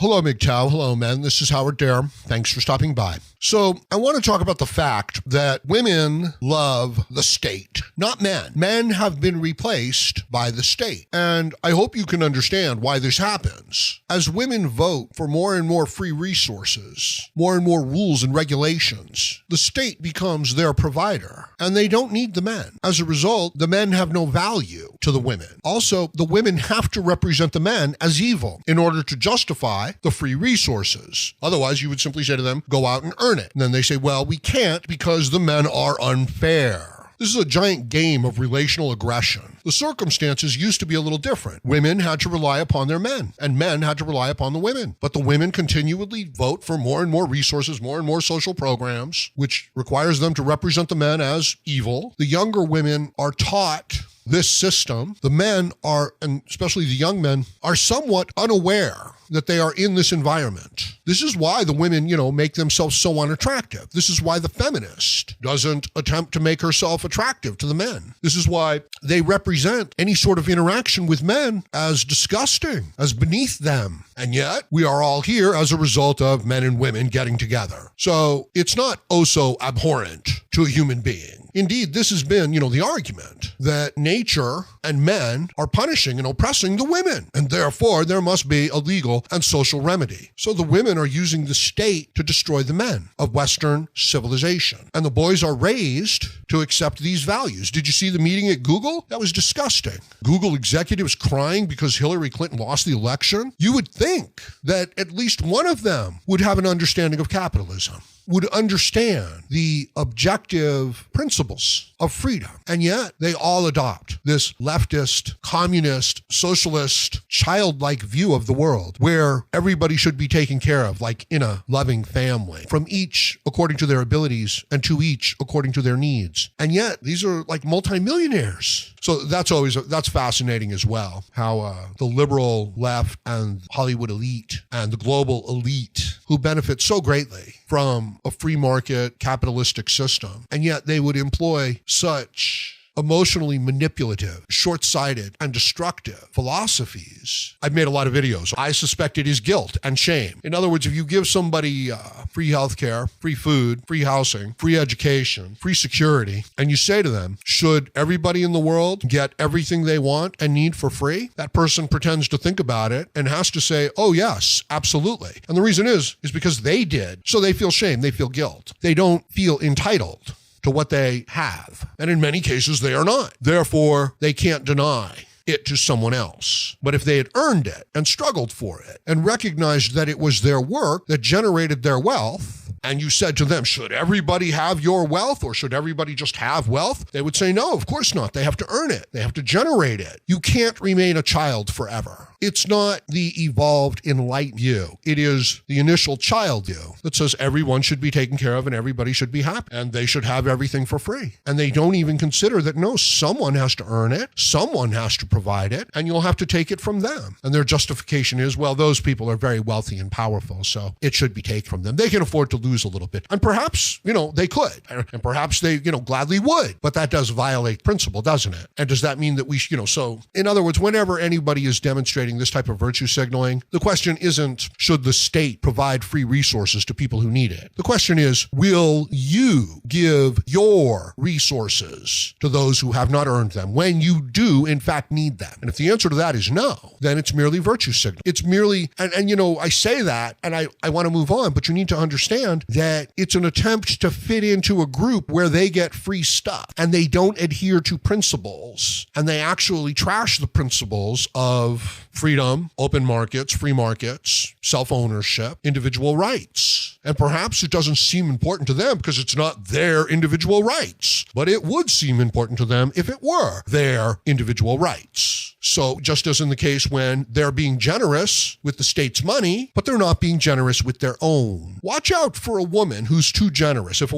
Hello, MGTOW. Hello, men. This is Howard Dare. Thanks for stopping by. So I want to talk about the fact that women love the state, not men. Men have been replaced by the state. And I hope you can understand why this happens. As women vote for more and more free resources, more and more rules and regulations, the state becomes their provider, and they don't need the men. As a result, the men have no value to the women. Also, the women have to represent the men as evil in order to justify the free resources. Otherwise, you would simply say to them, go out and earn it. And then they say, well, we can't because the men are unfair. This is a giant game of relational aggression. The circumstances used to be a little different. Women had to rely upon their men, and men had to rely upon the women. But the women continually vote for more and more resources, more and more social programs, which requires them to represent the men as evil. The younger women are taught this system. The men are, and especially the young men, are somewhat unaware that they are in this environment. This is why the women, make themselves so unattractive. This is why the feminist doesn't attempt to make herself attractive to the men. This is why they represent any sort of interaction with men as disgusting, as beneath them. And yet, we are all here as a result of men and women getting together. So it's not oh so abhorrent to a human being. Indeed, this has been, the argument that nature and men are punishing and oppressing the women, and therefore there must be a legal and social remedy. So the women are using the state to destroy the men of Western civilization, and the boys are raised to accept these values. Did you see the meeting at Google? That was disgusting. Google executives crying because Hillary Clinton lost the election. You would think that at least one of them would have an understanding of capitalism, would understand the objective principles of freedom. And yet they all adopt this leftist, communist, socialist, childlike view of the world where everybody should be taken care of like in a loving family, from each according to their abilities and to each according to their needs. And yet these are like multimillionaires. So that's fascinating as well, how the liberal left and Hollywood elite and the global elite who benefit so greatly from a free market capitalistic system, and yet they would employ such emotionally manipulative, short-sighted, and destructive philosophies. I've made a lot of videos. I suspect it is guilt and shame. In other words, if you give somebody free healthcare, free food, free housing, free education, free security, and you say to them, should everybody in the world get everything they want and need for free? That person pretends to think about it and has to say, oh yes, absolutely. And the reason is because they did. So they feel shame, they feel guilt. They don't feel entitled to what they have. And in many cases, they are not. Therefore, they can't deny it to someone else. But if they had earned it and struggled for it and recognized that it was their work that generated their wealth, and you said to them, should everybody have your wealth or should everybody just have wealth? They would say, no, of course not. They have to earn it. They have to generate it. You can't remain a child forever. It's not the evolved, enlightened view. It is the initial child view that says everyone should be taken care of and everybody should be happy and they should have everything for free. And they don't even consider that, no, someone has to earn it, someone has to provide it, and you'll have to take it from them. And their justification is, well, those people are very wealthy and powerful, so it should be taken from them. They can afford to lose a little bit. And perhaps, they could. And perhaps they, gladly would. But that does violate principle, doesn't it? And does that mean that we, so in other words, whenever anybody is demonstrating this type of virtue signaling, the question isn't, should the state provide free resources to people who need it? The question is, will you give your resources to those who have not earned them when you do, in fact, need them? And if the answer to that is no, then it's merely virtue signaling. It's merely, and I say that, and I want to move on, but you need to understand that it's an attempt to fit into a group where they get free stuff and they don't adhere to principles, and they actually trash the principles of freedom, open markets, free markets, self-ownership, individual rights. And perhaps it doesn't seem important to them because it's not their individual rights, but it would seem important to them if it were their individual rights. So just as in the case when they're being generous with the state's money, but they're not being generous with their own. Watch out for a woman who's too generous. If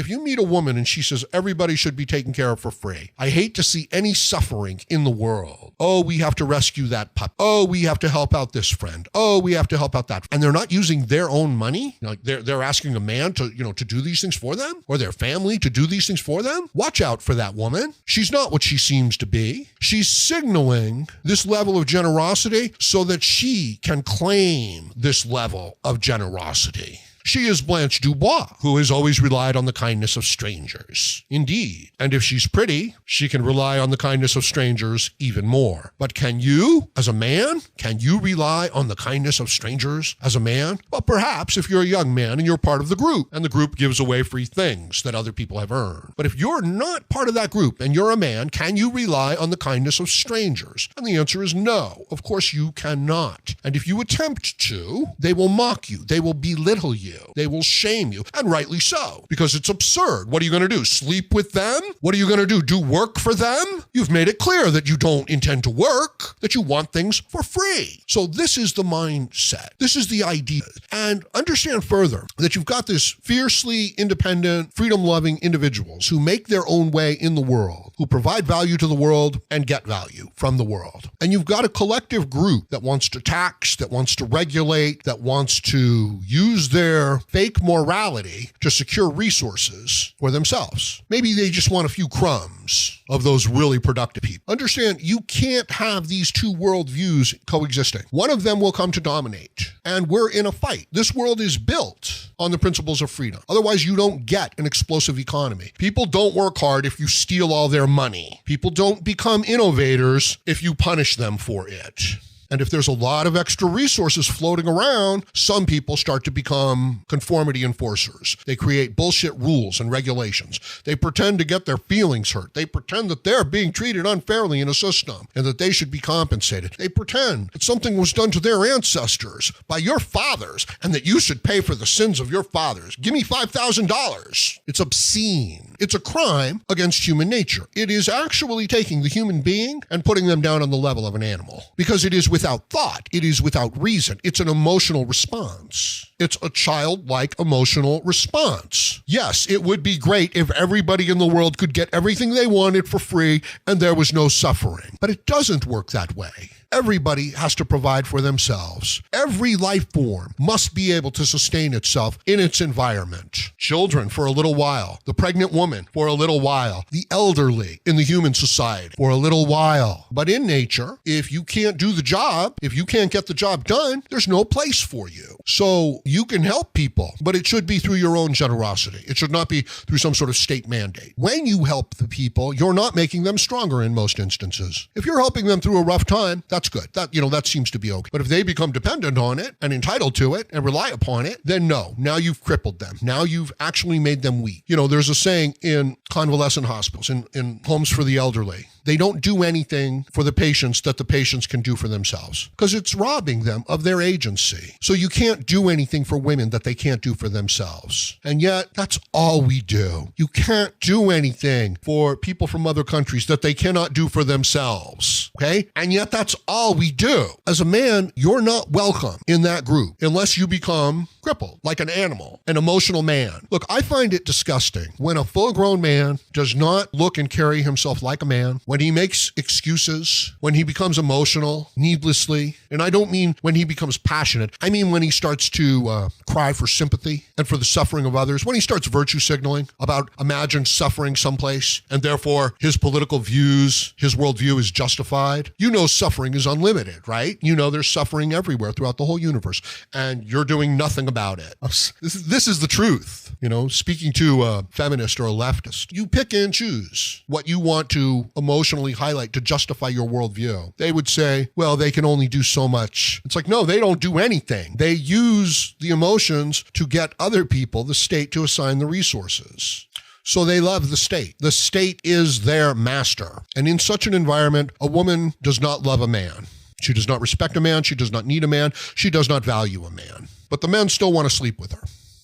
you meet a woman and she says everybody should be taken care of for free, I hate to see any suffering in the world. Oh, we have to rescue that pup. Oh, we have to help out this friend. Oh, we have to help out that. And they're not using their own money. Like they're asking a man to, to do these things for them, or their family to do these things for them. Watch out for that woman. She's not what she seems to be. She's signaling this level of generosity so that she can claim this level of generosity. She is Blanche Dubois, who has always relied on the kindness of strangers. Indeed. And if she's pretty, she can rely on the kindness of strangers even more. But can you, as a man, can you rely on the kindness of strangers as a man? Well, perhaps if you're a young man and you're part of the group, and the group gives away free things that other people have earned. But if you're not part of that group and you're a man, can you rely on the kindness of strangers? And the answer is no. Of course you cannot. And if you attempt to, they will mock you. They will belittle you. They will shame you, and rightly so, because it's absurd. What are you going to do? Sleep with them? What are you going to do? Do work for them? You've made it clear that you don't intend to work, that you want things for free. So this is the mindset. This is the idea. And understand further that you've got this fiercely independent, freedom-loving individuals who make their own way in the world, who provide value to the world and get value from the world. And you've got a collective group that wants to tax, that wants to regulate, that wants to use their fake morality to secure resources for themselves. Maybe they just want a few crumbs of those really productive people. Understand, you can't have these two worldviews coexisting. One of them will come to dominate, and we're in a fight. This world is built on the principles of freedom. Otherwise, you don't get an explosive economy. People don't work hard if you steal all their money. People don't become innovators if you punish them for it. And if there's a lot of extra resources floating around, some people start to become conformity enforcers. They create bullshit rules and regulations. They pretend to get their feelings hurt. They pretend that they're being treated unfairly in a system and that they should be compensated. They pretend that something was done to their ancestors by your fathers and that you should pay for the sins of your fathers. Give me $5,000. It's obscene. It's a crime against human nature. It is actually taking the human being and putting them down on the level of an animal, because it is without thought. It is without reason. It's an emotional response. It's a childlike emotional response. Yes, it would be great if everybody in the world could get everything they wanted for free and there was no suffering. But it doesn't work that way. Everybody has to provide for themselves. Every life form must be able to sustain itself in its environment. Children for a little while, the pregnant woman for a little while, the elderly in the human society for a little while. But in nature, if you can't do the job, if you can't get the job done, there's no place for you. So you can help people, but it should be through your own generosity. It should not be through some sort of state mandate. When you help the people, you're not making them stronger in most instances. If you're helping them through a rough time, that's good. That seems to be okay. But if they become dependent on it and entitled to it and rely upon it, then no. Now you've crippled them. Now you've actually made them weak. There's a saying in convalescent hospitals, in homes for the elderly, they don't do anything for the patients that the patients can do for themselves, because it's robbing them of their agency. So you can't do anything for women that they can't do for themselves. And yet, that's all we do. You can't do anything for people from other countries that they cannot do for themselves, okay? And yet, that's all we do. As a man, you're not welcome in that group unless you become crippled, like an animal, an emotional man. Look, I find it disgusting when a full-grown man does not look and carry himself like a man, when he makes excuses, when he becomes emotional needlessly. And I don't mean when he becomes passionate. I mean when he starts to cry for sympathy and for the suffering of others, when he starts virtue signaling about imagined suffering someplace, and therefore his political views, his worldview is justified. Suffering is unlimited, right? There's suffering everywhere throughout the whole universe, and you're doing nothing about it. This is the truth. Speaking to a feminist or a leftist, you pick and choose what you want to emotionally highlight to justify your worldview. They would say, well, they can only do so much. It's like, no, they don't do anything. They use the emotions to get other people, the state, to assign the resources. So they love the state. The state is their master. And in such an environment, a woman does not love a man. She does not respect a man. She does not need a man. She does not value a man. But the men still want to sleep with her.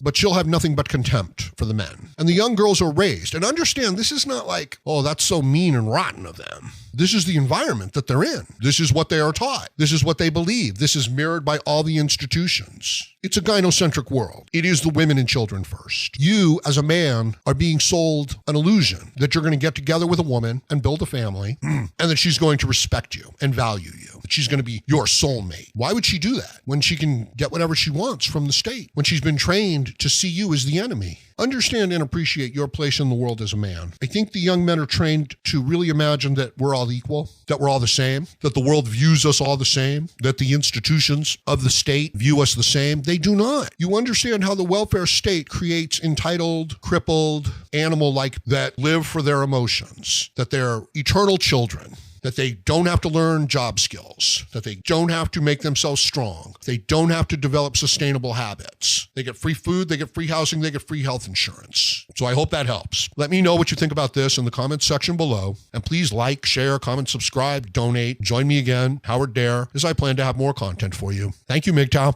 But she'll have nothing but contempt for the men. And the young girls are raised. And understand, this is not like, oh, that's so mean and rotten of them. This is the environment that they're in. This is what they are taught. This is what they believe. This is mirrored by all the institutions. It's a gynocentric world. It is the women and children first. You, as a man, are being sold an illusion that you're going to get together with a woman and build a family, and that she's going to respect you and value you. that she's going to be your soulmate. Why would she do that when she can get whatever she wants from the state, when she's been trained to see you as the enemy? Understand and appreciate your place in the world as a man. I think the young men are trained to really imagine that we're all equal, that we're all the same, that the world views us all the same, that the institutions of the state view us the same. They do not. You understand how the welfare state creates entitled, crippled, animal-like that live for their emotions, that they're eternal children, that they don't have to learn job skills, that they don't have to make themselves strong, they don't have to develop sustainable habits. They get free food, they get free housing, they get free health insurance. So I hope that helps. Let me know what you think about this in the comments section below. And please like, share, comment, subscribe, donate. Join me again, Howard Dare, as I plan to have more content for you. Thank you, MGTOW.